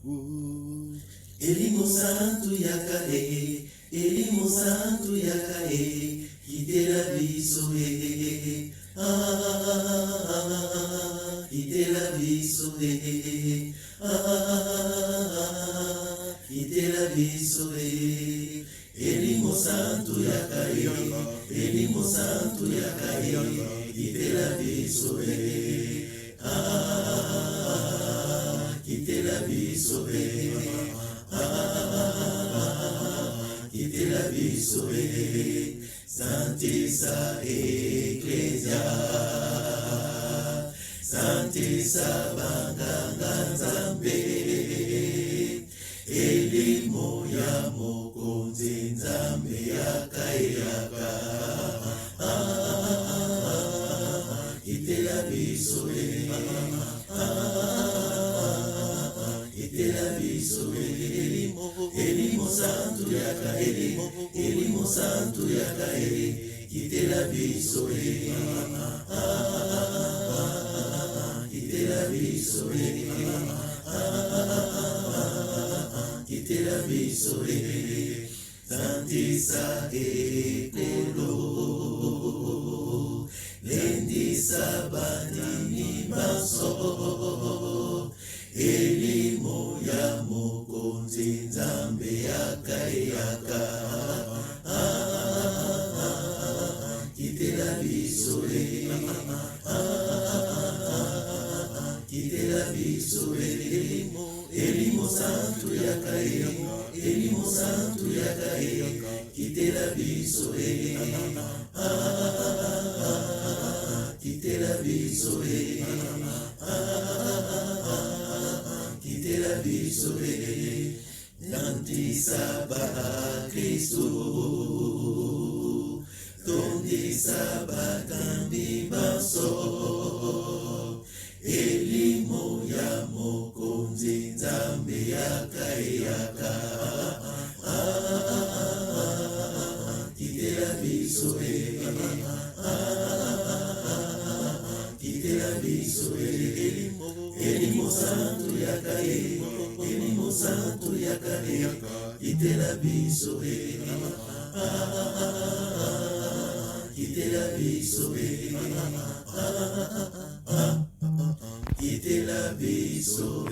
Elimu santu yakae, elimu santu yakae, kitela biso kitela biso kitela biso elimu santu yakae, elimu santu yakae, kitela biso kitela biso kitela biso santisa Ecclesia, santisa banganga Nzambe, elimu ya mokonzi Nzambe yakayaka kitela biso kitela biso elimu santu yakae, elimu santu yakae, kitela biso kitela biso kitela biso santisa ekolo lendisa banini maso elimu ya mokonzi Nzambe yakayaka kitela biso kitela biso elimu santu yakae, elimu santu yakae, kitela biso kitela biso kitela biso tandisa ba Kristo tondisa bakambi baso elimu ya mokonzi Nzambe yakayaka kitela biso kitela biso elimu santu yakae, elimu santu yakae, kitela biso kitela biso kitela biso